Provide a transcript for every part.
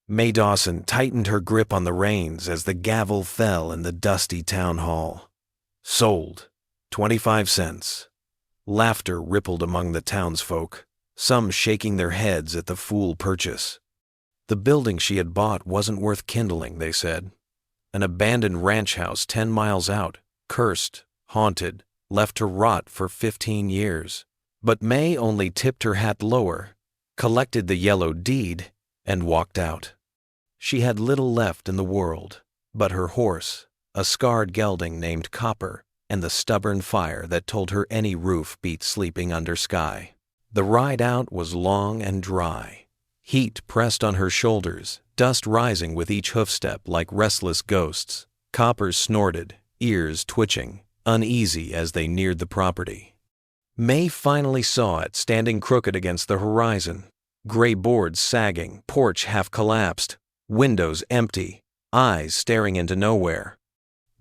May Dawson tightened her grip on the reins as the gavel fell in the dusty town hall. Sold. 25 cents. Laughter rippled among the townsfolk, some shaking their heads at the fool purchase. The building she had bought wasn't worth kindling, they said. An abandoned ranch house 10 miles out, cursed, haunted, left to rot for 15 years. But May only tipped her hat lower, collected the yellow deed, and walked out. She had little left in the world, but her horse, a scarred gelding named Copper, and the stubborn fire that told her any roof beat sleeping under sky. The ride out was long and dry. Heat pressed on her shoulders, dust rising with each hoofstep like restless ghosts. Copper snorted, ears twitching, uneasy as they neared the property. May finally saw it standing crooked against the horizon, gray boards sagging, porch half collapsed, windows empty, eyes staring into nowhere.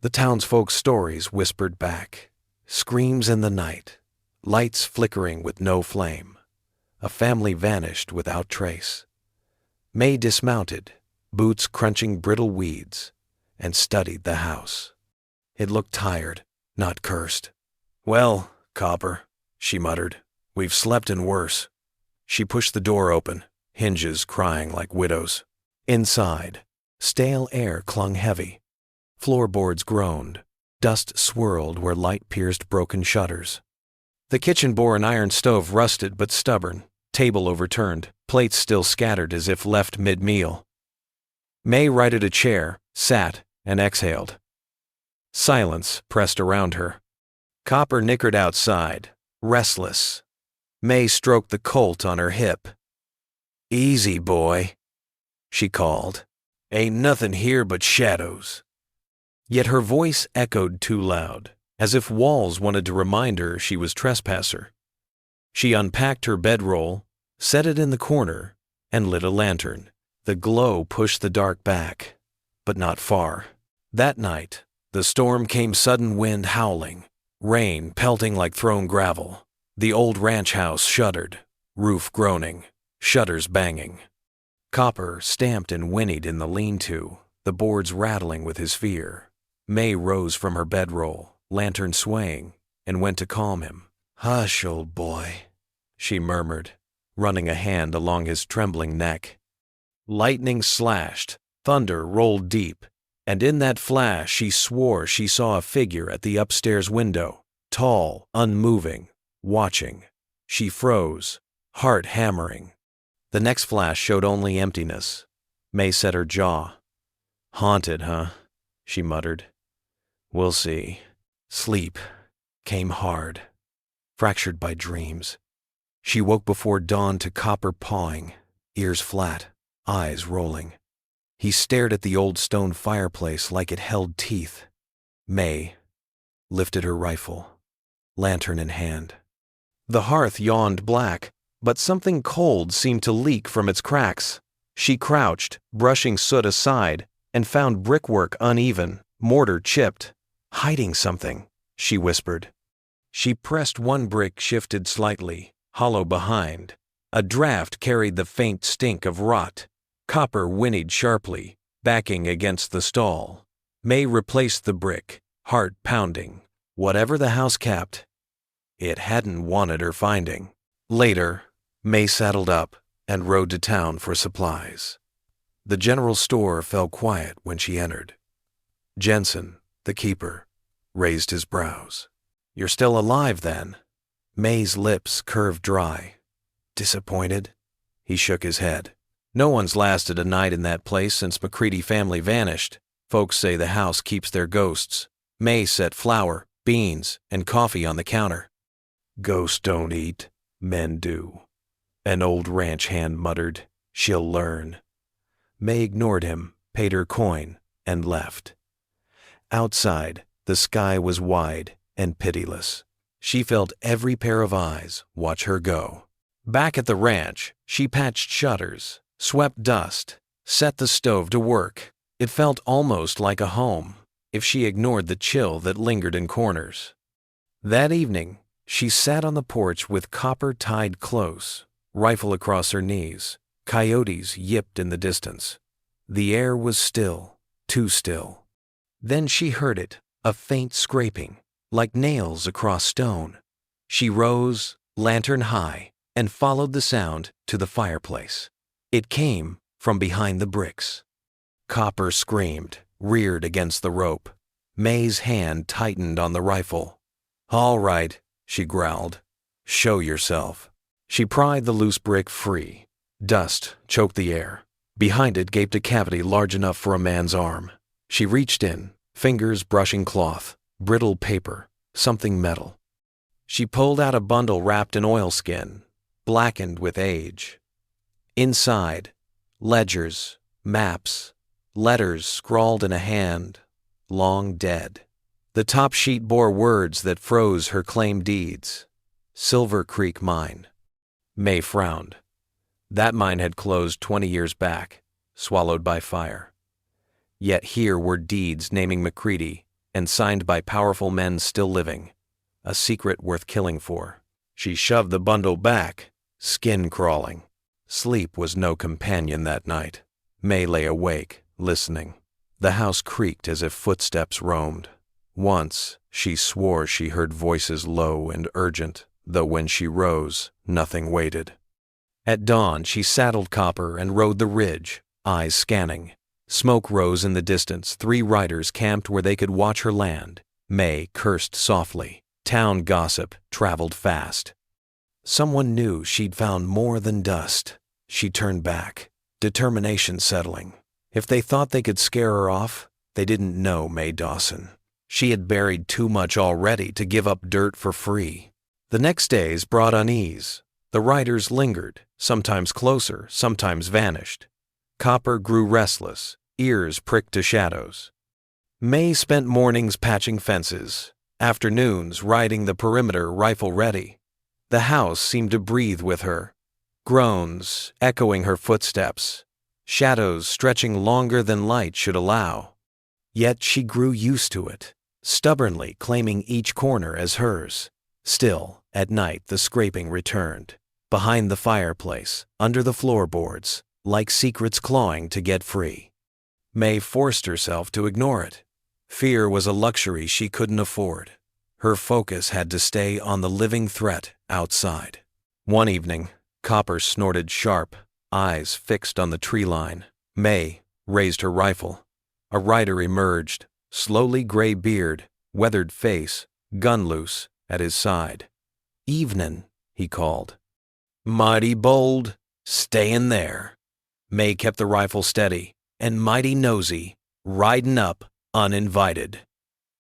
The townsfolk's stories whispered back, screams in the night, lights flickering with no flame. A family vanished without trace. May dismounted, boots crunching brittle weeds, and studied the house. It looked tired, not cursed. "Well, Copper," she muttered, "we've slept in worse." She pushed the door open, hinges crying like widows. Inside, stale air clung heavy. Floorboards groaned. Dust swirled where light pierced broken shutters. The kitchen bore an iron stove rusted but stubborn, table overturned, plates still scattered as if left mid-meal. May righted a chair, sat, and exhaled. Silence pressed around her. Copper nickered outside, restless. May stroked the colt on her hip. "Easy, boy," she called. "Ain't nothing here but shadows." Yet her voice echoed too loud, as if walls wanted to remind her she was trespasser. She unpacked her bedroll, set it in the corner, and lit a lantern. The glow pushed the dark back, but not far. That night, the storm came, sudden wind howling, rain pelting like thrown gravel. The old ranch house shuddered, roof groaning, shutters banging. Copper stamped and whinnied in the lean-to, the boards rattling with his fear. May rose from her bedroll, lantern swaying, and went to calm him. "Hush, old boy," she murmured, running a hand along his trembling neck. Lightning slashed, thunder rolled deep, and in that flash she swore she saw a figure at the upstairs window, tall, unmoving, watching. She froze, heart hammering. The next flash showed only emptiness. May set her jaw. "Haunted, huh?" she muttered. "We'll see." Sleep came hard, fractured by dreams. She woke before dawn to Copper pawing, ears flat, eyes rolling. He stared at the old stone fireplace like it held teeth. May lifted her rifle, lantern in hand. The hearth yawned black, but something cold seemed to leak from its cracks. She crouched, brushing soot aside, and found brickwork uneven, mortar chipped. "Hiding something," she whispered. She pressed one brick, shifted slightly, hollow behind. A draft carried the faint stink of rot. Copper whinnied sharply, backing against the stall. May replaced the brick, heart pounding. Whatever the house kept, it hadn't wanted her finding. Later, May saddled up and rode to town for supplies. The general store fell quiet when she entered. Jensen, the keeper, raised his brows. "You're still alive, then?" May's lips curved dry. "Disappointed?" He shook his head. "No one's lasted a night in that place since McCready family vanished. Folks say the house keeps their ghosts." May set flour, beans, and coffee on the counter. "Ghosts don't eat, men do," an old ranch hand muttered. "She'll learn." May ignored him, paid her coin, and left. Outside, the sky was wide and pitiless. She felt every pair of eyes watch her go. Back at the ranch, she patched shutters, swept dust, set the stove to work. It felt almost like a home, if she ignored the chill that lingered in corners. That evening, she sat on the porch with Copper tied close, rifle across her knees. Coyotes yipped in the distance. The air was still, too still. Then she heard it, a faint scraping, like nails across stone. She rose, lantern high, and followed the sound to the fireplace. It came from behind the bricks. Copper screamed, reared against the rope. May's hand tightened on the rifle. "All right," she growled. "Show yourself." She pried the loose brick free. Dust choked the air. Behind it gaped a cavity large enough for a man's arm. She reached in, fingers brushing cloth, brittle paper, something metal. She pulled out a bundle wrapped in oilskin, blackened with age. Inside, ledgers, maps, letters scrawled in a hand, long dead. The top sheet bore words that froze her claim deeds. Silver Creek Mine. May frowned. That mine had closed 20 years back, swallowed by fire. Yet here were deeds naming McCready and signed by powerful men still living, a secret worth killing for. She shoved the bundle back, skin crawling. Sleep was no companion that night. May lay awake, listening. The house creaked as if footsteps roamed. Once, she swore she heard voices low and urgent, though when she rose, nothing waited. At dawn, she saddled Copper and rode the ridge, eyes scanning. Smoke rose in the distance. 3 riders camped where they could watch her land. May cursed softly. Town gossip traveled fast. Someone knew she'd found more than dust. She turned back, determination settling. If they thought they could scare her off, they didn't know May Dawson. She had buried too much already to give up dirt for free. The next days brought unease. The riders lingered, sometimes closer, sometimes vanished. Copper grew restless, ears pricked to shadows. May spent mornings patching fences, afternoons riding the perimeter rifle ready. The house seemed to breathe with her, groans echoing her footsteps, shadows stretching longer than light should allow. Yet she grew used to it, stubbornly claiming each corner as hers. Still, at night the scraping returned, behind the fireplace, under the floorboards, like secrets clawing to get free. May forced herself to ignore it. Fear was a luxury she couldn't afford. Her focus had to stay on the living threat outside. One evening, Copper snorted sharp, eyes fixed on the tree line. May raised her rifle. A rider emerged, slowly gray beard, weathered face, gun loose, at his side. "Evenin'," he called. "Mighty bold, stayin' there." May kept the rifle steady, and mighty nosy, riding up, uninvited.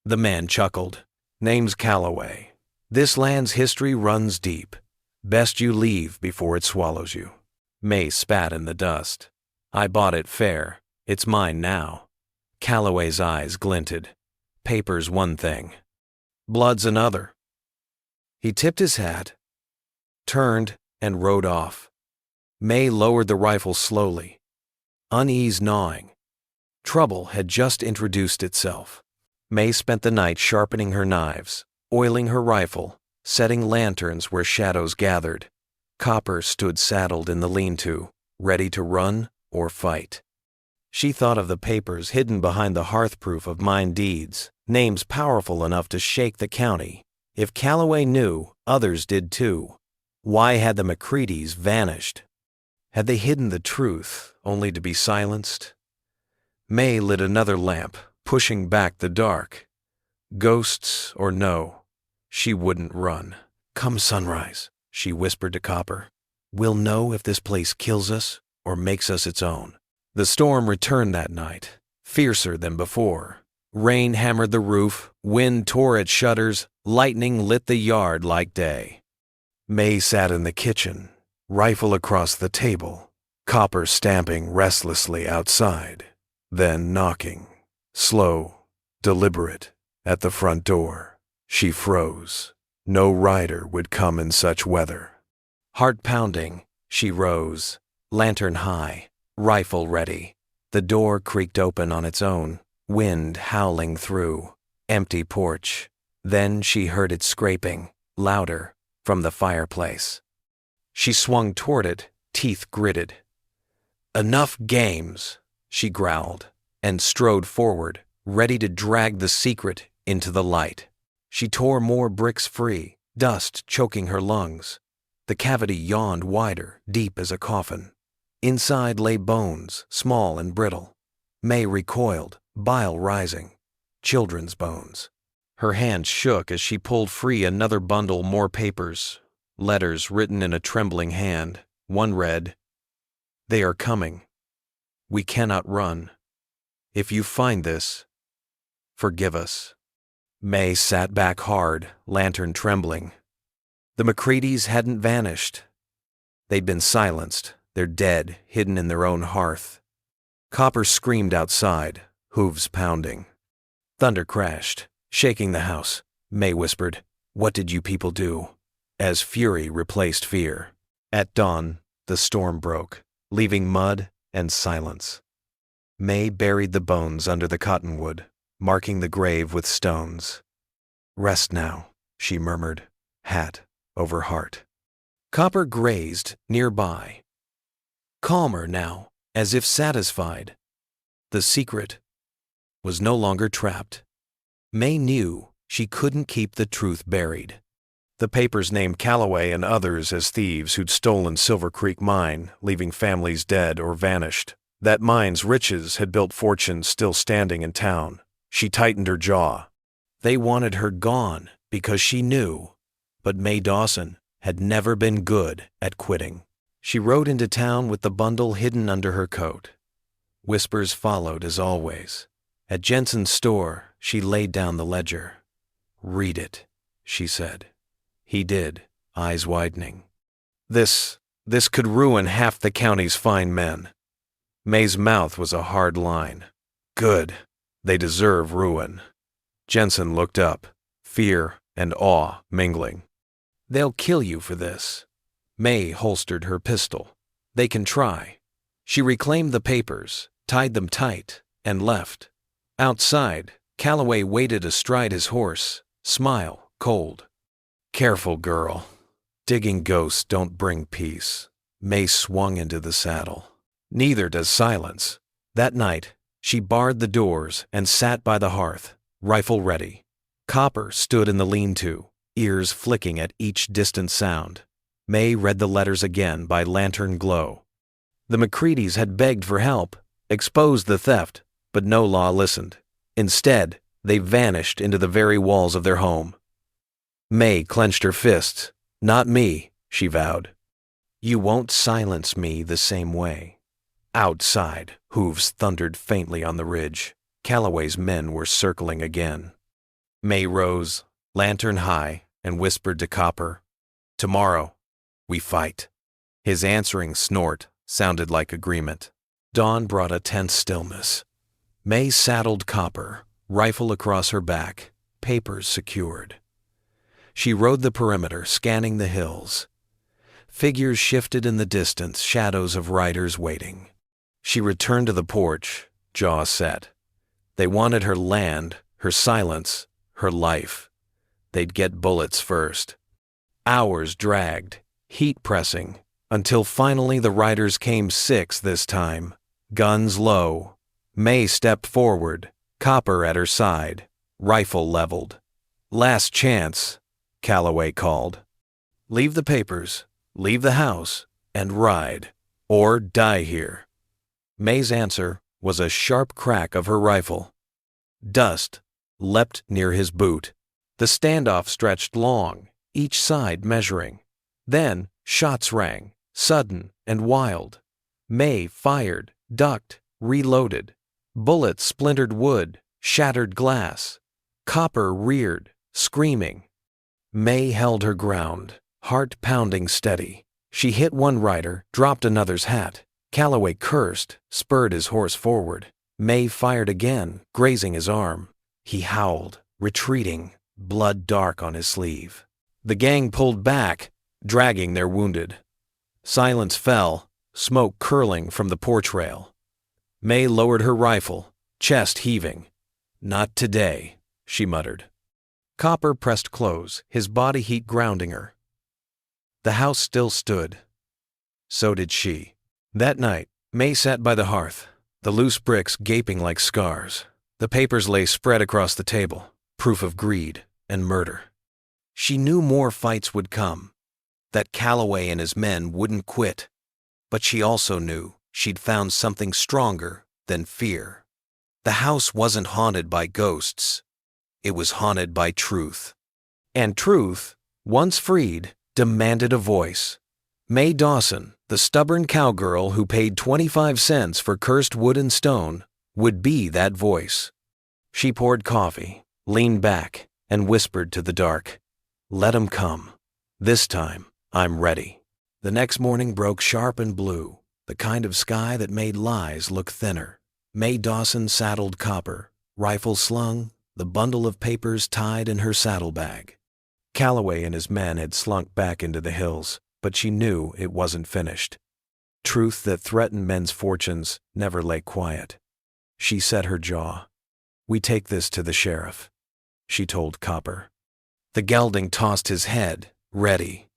The man chuckled. "Name's Calloway. This land's history runs deep. Best you leave before it swallows you." May spat in the dust. "I bought it fair. It's mine now." Calloway's eyes glinted. "Paper's one thing. Blood's another." He tipped his hat, turned, and rode off. May lowered the rifle slowly, unease gnawing. Trouble had just introduced itself. May spent the night sharpening her knives, oiling her rifle, setting lanterns where shadows gathered. Copper stood saddled in the lean-to, ready to run or fight. She thought of the papers hidden behind the hearth-proof of mine deeds, names powerful enough to shake the county. If Calloway knew, others did too. Why had the McCreadys vanished? Had they hidden the truth, only to be silenced? May lit another lamp, pushing back the dark. Ghosts or no, she wouldn't run. "Come sunrise," she whispered to Copper. "We'll know if this place kills us or makes us its own." The storm returned that night, fiercer than before. Rain hammered the roof, wind tore at shutters, lightning lit the yard like day. May sat in the kitchen, rifle across the table, Copper stamping restlessly outside, then knocking, slow, deliberate, at the front door. She froze. No rider would come in such weather. Heart pounding, she rose, lantern high, rifle ready. The door creaked open on its own, wind howling through. Empty porch. Then she heard it scraping, louder, from the fireplace. She swung toward it, teeth gritted. "Enough games," she growled, and strode forward, ready to drag the secret into the light. She tore more bricks free, dust choking her lungs. The cavity yawned wider, deep as a coffin. Inside lay bones, small and brittle. May recoiled, bile rising. Children's bones. Her hand shook as she pulled free another bundle, more papers. Letters written in a trembling hand. One read, "They are coming. We cannot run. If you find this, forgive us." May sat back hard, lantern trembling. The McCreadys hadn't vanished. They'd been silenced, their dead hidden in their own hearth. Copper screamed outside, hooves pounding. Thunder crashed, shaking the house. May whispered, "What did you people do?" as fury replaced fear. At dawn, the storm broke, leaving mud and silence. May buried the bones under the cottonwood, marking the grave with stones. "Rest now," she murmured, hat over heart. Copper grazed nearby. Calmer now, as if satisfied. The secret was no longer trapped. May knew she couldn't keep the truth buried. The papers named Calloway and others as thieves who'd stolen Silver Creek Mine, leaving families dead or vanished. That mine's riches had built fortunes still standing in town. She tightened her jaw. They wanted her gone because she knew. But May Dawson had never been good at quitting. She rode into town with the bundle hidden under her coat. Whispers followed as always. At Jensen's store, she laid down the ledger. "Read it," she said. He did, eyes widening. This could ruin half the county's fine men." May's mouth was a hard line. "Good. They deserve ruin." Jensen looked up, fear and awe mingling. "They'll kill you for this." May holstered her pistol. "They can try." She reclaimed the papers, tied them tight, and left. Outside, Calloway waited astride his horse, smile cold. "Careful, girl. Digging ghosts don't bring peace." May swung into the saddle. Neither does silence. That night, she barred the doors and sat by the hearth, rifle ready. Copper stood in the lean-to, ears flicking at each distant sound. May read the letters again by lantern glow. The McCreadys had begged for help, exposed the theft, but no law listened. Instead, they vanished into the very walls of their home. May clenched her fists. "Not me," she vowed. "You won't silence me the same way." Outside, hooves thundered faintly on the ridge. Calloway's men were circling again. May rose, lantern high, and whispered to Copper, "Tomorrow, we fight." His answering snort sounded like agreement. Dawn brought a tense stillness. May saddled Copper, rifle across her back, papers secured. She rode the perimeter, scanning the hills. Figures shifted in the distance, shadows of riders waiting. She returned to the porch, jaw set. They wanted her land, her silence, her life. They'd get bullets first. Hours dragged, heat pressing, until finally the riders came 6 this time, guns low. May stepped forward, Copper at her side, rifle leveled. "Last chance," Calloway called. "Leave the papers, leave the house, and ride, or die here." May's answer was a sharp crack of her rifle. Dust leapt near his boot. The standoff stretched long, each side measuring. Then shots rang, sudden and wild. May fired, ducked, reloaded. Bullets splintered wood, shattered glass. Copper reared, screaming. May held her ground, heart pounding steady. She hit one rider, dropped another's hat. Calloway cursed, spurred his horse forward. May fired again, grazing his arm. He howled, retreating, blood dark on his sleeve. The gang pulled back, dragging their wounded. Silence fell, smoke curling from the porch rail. May lowered her rifle, chest heaving. "Not today," she muttered. Copper pressed close, his body heat grounding her. The house still stood. So did she. That night, May sat by the hearth, the loose bricks gaping like scars. The papers lay spread across the table, proof of greed and murder. She knew more fights would come, that Calloway and his men wouldn't quit, but she also knew she'd found something stronger than fear. The house wasn't haunted by ghosts. It was haunted by truth. And truth, once freed, demanded a voice. May Dawson, the stubborn cowgirl who paid 25 cents for cursed wood and stone, would be that voice. She poured coffee, leaned back, and whispered to the dark, "Let 'em come. This time, I'm ready." The next morning broke sharp and blue, the kind of sky that made lies look thinner. May Dawson saddled Copper, rifle slung, the bundle of papers tied in her saddlebag. Calloway and his men had slunk back into the hills, but she knew it wasn't finished. Truth that threatened men's fortunes never lay quiet. She set her jaw. "We take this to the sheriff," she told Copper. The gelding tossed his head, ready.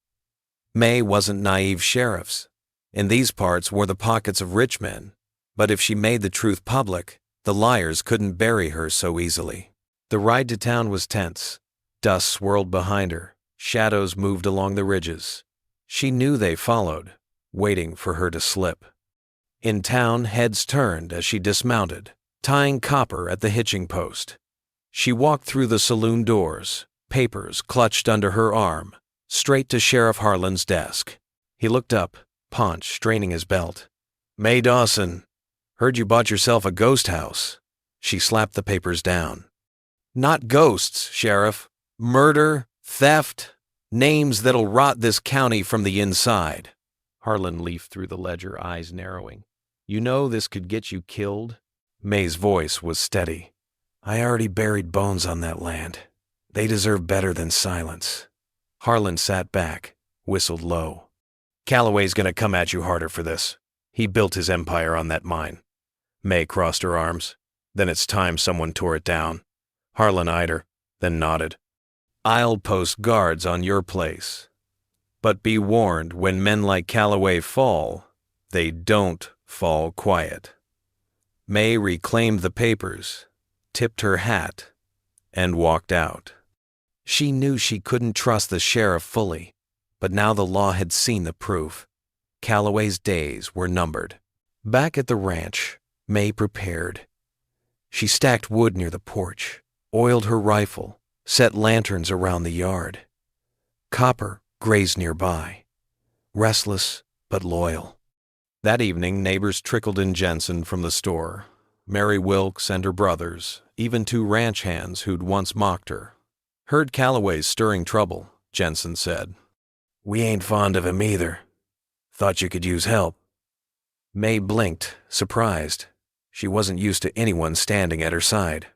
May wasn't naive sheriffs. In these parts were the pockets of rich men, but if she made the truth public, the liars couldn't bury her so easily. The ride to town was tense. Dust swirled behind her. Shadows moved along the ridges. She knew they followed, waiting for her to slip. In town, heads turned as she dismounted, tying Copper at the hitching post. She walked through the saloon doors, papers clutched under her arm, straight to Sheriff Harlan's desk. He looked up, Paunch straining his belt. "May Dawson, heard you bought yourself a ghost house." She slapped the papers down. "Not ghosts, Sheriff. Murder, theft, names that'll rot this county from the inside." Harlan leafed through the ledger, eyes narrowing. "You know this could get you killed?" May's voice was steady. "I already buried bones on that land. They deserve better than silence." Harlan sat back, whistled low. "Calloway's gonna come at you harder for this. He built his empire on that mine." May crossed her arms. "Then it's time someone tore it down." Harlan eyed her, then nodded. "I'll post guards on your place. But be warned, when men like Calloway fall, they don't fall quiet." May reclaimed the papers, tipped her hat, and walked out. She knew she couldn't trust the sheriff fully, but now the law had seen the proof. Calloway's days were numbered. Back at the ranch, May prepared. She stacked wood near the porch, oiled her rifle, set lanterns around the yard. Copper grazed nearby, restless but loyal. That evening, neighbors trickled in Jensen from the store. Mary Wilkes and her brothers, even two ranch hands who'd once mocked her. "Heard Calloway's stirring trouble," Jensen said. "We ain't fond of him either. Thought you could use help." May blinked, surprised. She wasn't used to anyone standing at her side.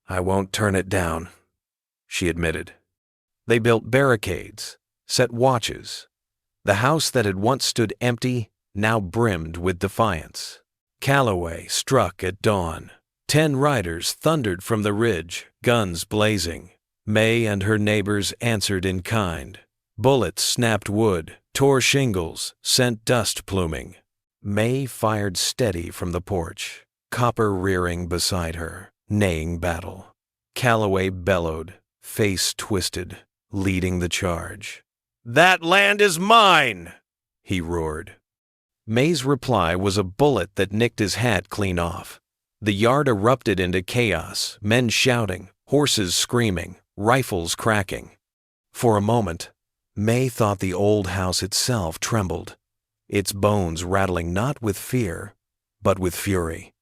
"I won't turn it down," she admitted. They built barricades, set watches. The house that had once stood empty now brimmed with defiance. Calloway struck at dawn. 10 riders thundered from the ridge, guns blazing. May and her neighbors answered in kind. Bullets snapped wood, tore shingles, sent dust pluming. May fired steady from the porch, Copper rearing beside her, neighing battle. Calloway bellowed, face twisted, leading the charge. "That land is mine!" he roared. May's reply was a bullet that nicked his hat clean off. The yard erupted into chaos, men shouting, horses screaming, rifles cracking. For a moment, May thought the old house itself trembled, its bones rattling not with fear, but with fury.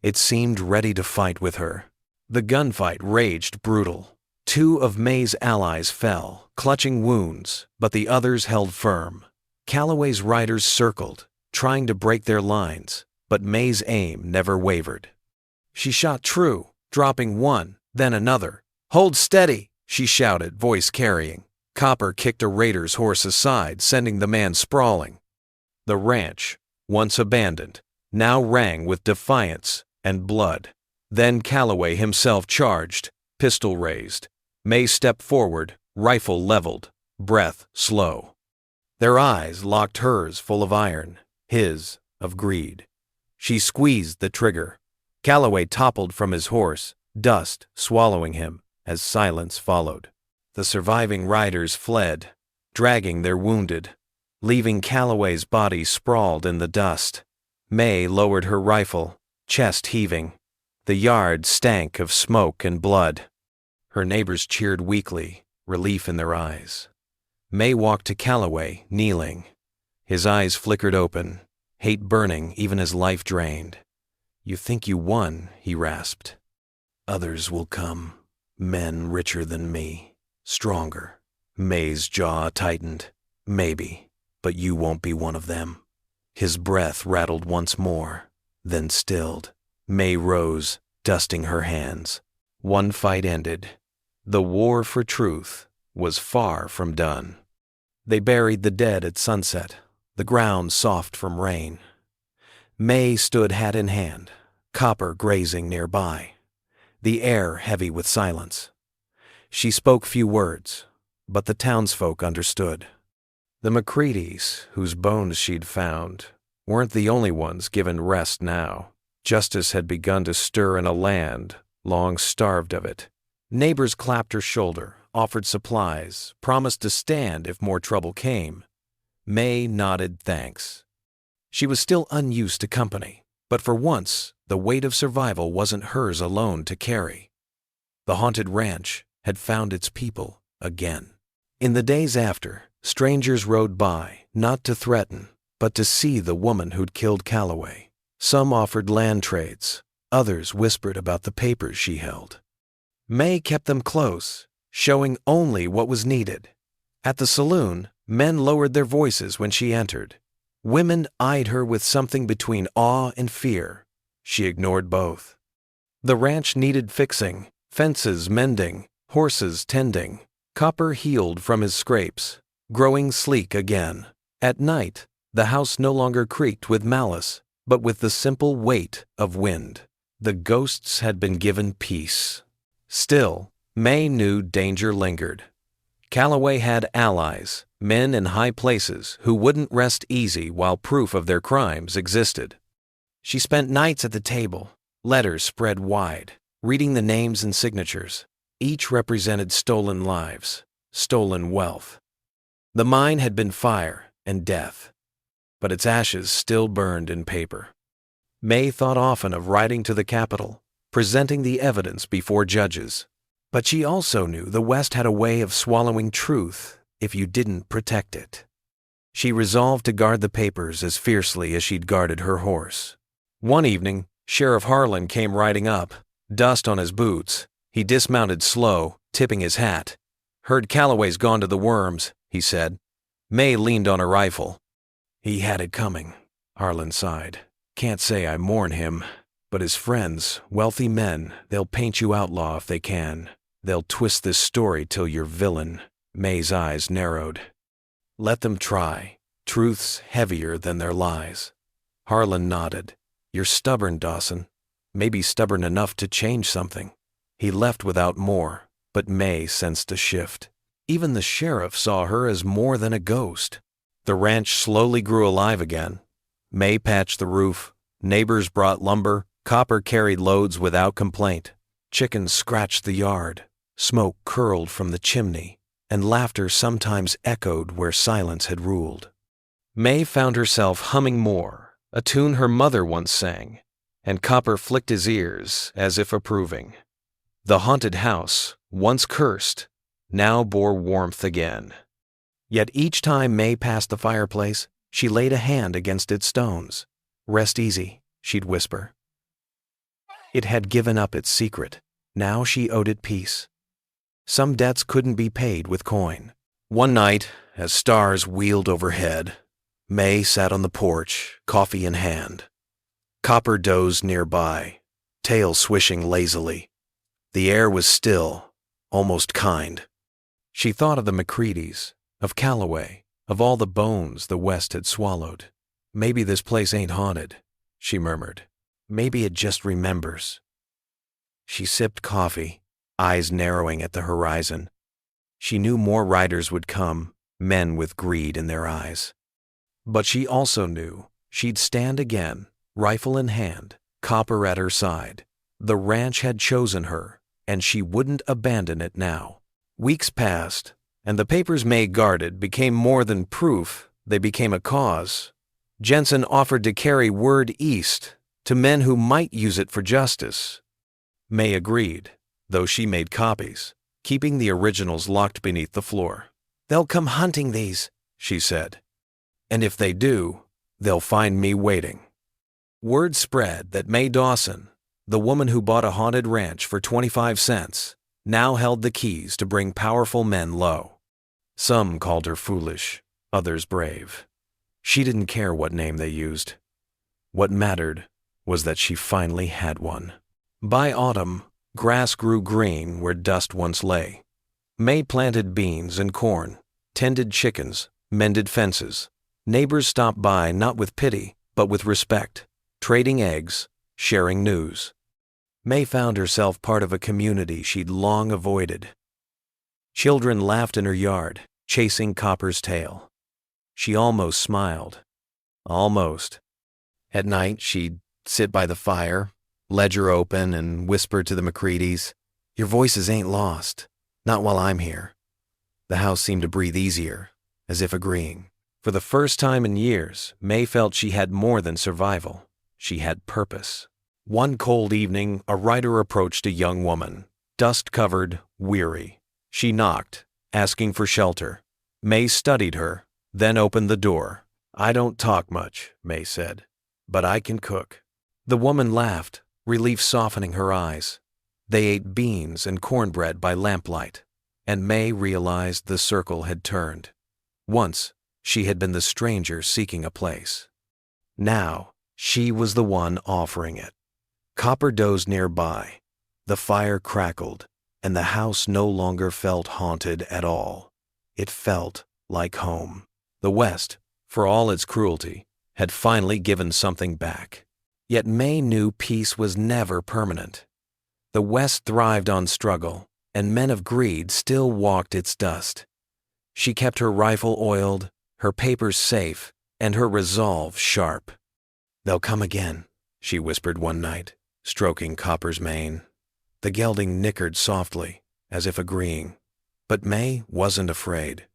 It seemed ready to fight with her. The gunfight raged brutal. 2 of May's allies fell, clutching wounds, but the others held firm. Calloway's riders circled, trying to break their lines, but May's aim never wavered. She shot true, dropping one, then another. "Hold steady," she shouted, voice carrying. Copper kicked a raider's horse aside, sending the man sprawling. The ranch, once abandoned, now rang with defiance and blood. Then Calloway himself charged, pistol raised. May stepped forward, rifle leveled, breath slow. Their eyes locked hers full of iron, his of greed. She squeezed the trigger. Calloway toppled from his horse, dust swallowing him as silence followed. The surviving riders fled, dragging their wounded, leaving Calloway's body sprawled in the dust. May lowered her rifle, chest heaving. The yard stank of smoke and blood. Her neighbors cheered weakly, relief in their eyes. May walked to Calloway, kneeling. His eyes flickered open, hate burning even as life drained. "You think you won," he rasped. "Others will come, men richer than me, stronger." May's jaw tightened. "Maybe, but you won't be one of them." His breath rattled once more, then stilled. May rose, dusting her hands. One fight ended. The war for truth was far from done. They buried the dead at sunset, the ground soft from rain. May stood hat in hand, copper grazing nearby, the air heavy with silence. She spoke few words, but the townsfolk understood. The McCreadys, whose bones she'd found, weren't the only ones given rest now. Justice had begun to stir in a land long starved of it. Neighbors clapped her shoulder, offered supplies, promised to stand if more trouble came. May nodded thanks. She was still unused to company, but for once, the weight of survival wasn't hers alone to carry. The haunted ranch had found its people again. In the days after, strangers rode by, not to threaten, but to see the woman who'd killed Calloway. Some offered land trades, others whispered about the papers she held. May kept them close, showing only what was needed. At the saloon, men lowered their voices when she entered. Women eyed her with something between awe and fear. She ignored both. The ranch needed fixing, fences mending, horses tending. Copper healed from his scrapes, growing sleek again. At night, the house no longer creaked with malice, but with the simple weight of wind. The ghosts had been given peace. Still, May knew danger lingered. Calloway had allies, men in high places who wouldn't rest easy while proof of their crimes existed. She spent nights at the table, letters spread wide, reading the names and signatures. Each represented stolen lives, stolen wealth. The mine had been fire and death, but its ashes still burned in paper. May thought often of riding to the capital, presenting the evidence before judges. But she also knew the West had a way of swallowing truth if you didn't protect it. She resolved to guard the papers as fiercely as she'd guarded her horse. One evening, Sheriff Harlan came riding up, dust on his boots. He dismounted slow, tipping his hat. "Heard Calloway's gone to the worms," he said. May leaned on her rifle. "He had it coming," Harlan sighed. "Can't say I mourn him, but his friends, wealthy men, they'll paint you outlaw if they can. They'll twist this story till you're villain." May's eyes narrowed. "Let them try. Truth's heavier than their lies." Harlan nodded. "You're stubborn, Dawson. Maybe stubborn enough to change something." He left without more, but May sensed a shift. Even the sheriff saw her as more than a ghost. The ranch slowly grew alive again. May patched the roof. Neighbors brought lumber. Copper carried loads without complaint. Chickens scratched the yard. Smoke curled from the chimney, and laughter sometimes echoed where silence had ruled. May found herself humming more, a tune her mother once sang, and Copper flicked his ears as if approving. The haunted house, once cursed, now bore warmth again. Yet each time May passed the fireplace, she laid a hand against its stones. "Rest easy," she'd whisper. It had given up its secret. Now she owed it peace. Some debts couldn't be paid with coin. One night, as stars wheeled overhead, May sat on the porch, coffee in hand. Copper dozed nearby, tail swishing lazily. The air was still, almost kind. She thought of the McCreadys, of Calloway, of all the bones the West had swallowed. "Maybe this place ain't haunted," she murmured. "Maybe it just remembers." She sipped coffee, eyes narrowing at the horizon. She knew more riders would come, men with greed in their eyes. But she also knew she'd stand again, Rifle in hand, Copper at her side. The ranch had chosen her, and she wouldn't abandon it now. Weeks passed, and the papers May guarded became more than proof, they became a cause. Jensen offered to carry word east to men who might use it for justice. May agreed, though she made copies, keeping the originals locked beneath the floor. "They'll come hunting these," she said. "And if they do, they'll find me waiting." Word spread that May Dawson, the woman who bought a haunted ranch for 25 cents, now held the keys to bring powerful men low. Some called her foolish, others brave. She didn't care what name they used. What mattered was that she finally had one. By autumn, grass grew green where dust once lay. May planted beans and corn, tended chickens, mended fences. Neighbors stopped by not with pity, but with respect, trading eggs, sharing news. May found herself part of a community she'd long avoided. Children laughed in her yard, chasing Copper's tail. She almost smiled. Almost. At night, she'd sit by the fire, ledger open, and whisper to the McCreadys, "Your voices ain't lost. Not while I'm here." The house seemed to breathe easier, as if agreeing. For the first time in years, May felt she had more than survival. She had purpose. One cold evening, a writer approached a young woman, dust-covered, weary. She knocked, asking for shelter. May studied her, then opened the door. "I don't talk much," May said, "but I can cook." The woman laughed, relief softening her eyes. They ate beans and cornbread by lamplight, and May realized the circle had turned. Once, she had been the stranger seeking a place. Now, she was the one offering it. Copper dozed nearby. The fire crackled, and the house no longer felt haunted at all. It felt like home. The West, for all its cruelty, had finally given something back. Yet May knew peace was never permanent. The West thrived on struggle, and men of greed still walked its dust. She kept her rifle oiled, her papers safe, and her resolve sharp. "They'll come again," she whispered one night, stroking Copper's mane. The gelding nickered softly, as if agreeing, but May wasn't afraid.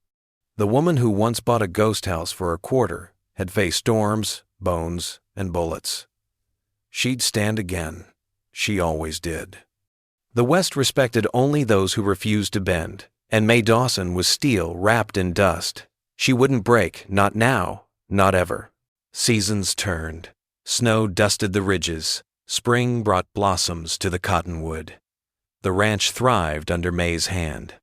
The woman who once bought a ghost house for a quarter had faced storms, bones, and bullets. She'd stand again. She always did. The West respected only those who refused to bend, and May Dawson was steel wrapped in dust. She wouldn't break, not now, not ever. Seasons turned. Snow dusted the ridges. Spring brought blossoms to the cottonwood. The ranch thrived under May's hand.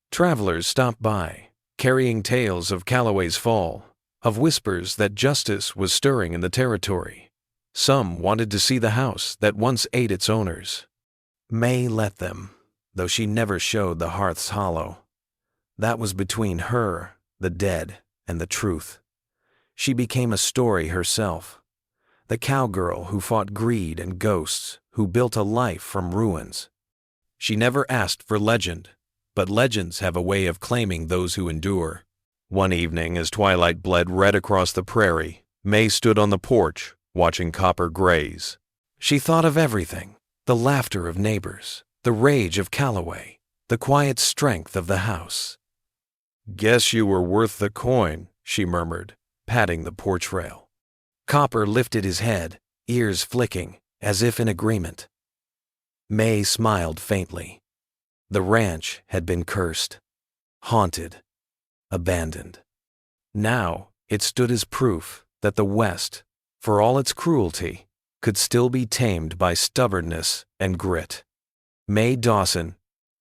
Travelers stopped by, carrying tales of Calloway's fall, of whispers that justice was stirring in the territory. Some wanted to see the house that once ate its owners. May let them, though she never showed the hearth's hollow. That was between her, the dead, and the truth. She became a story herself. The cowgirl who fought greed and ghosts, who built a life from ruins. She never asked for legend, but legends have a way of claiming those who endure. One evening, as twilight bled red across the prairie, May stood on the porch, watching Copper graze. She thought of everything, the laughter of neighbors, the rage of Calloway, the quiet strength of the house. "Guess you were worth the coin," she murmured, patting the porch rail. Copper lifted his head, ears flicking, as if in agreement. May smiled faintly. The ranch had been cursed, haunted, abandoned. Now it stood as proof that the West, for all its cruelty, could still be tamed by stubbornness and grit. May Dawson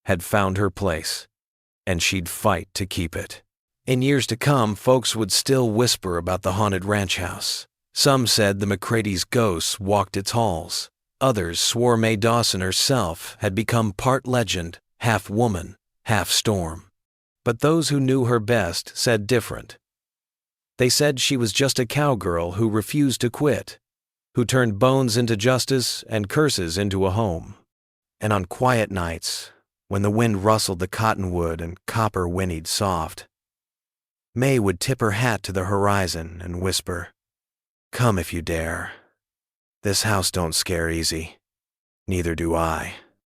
had found her place, and she'd fight to keep it. In years to come, folks would still whisper about the haunted ranch house. Some said the McCrady's ghosts walked its halls. Others swore May Dawson herself had become part legend, half woman, half storm. But those who knew her best said different. They said she was just a cowgirl who refused to quit, who turned bones into justice and curses into a home. And on quiet nights, when the wind rustled the cottonwood and Copper whinnied soft, May would tip her hat to the horizon and whisper, "Come if you dare." This house don't scare easy. Neither do I.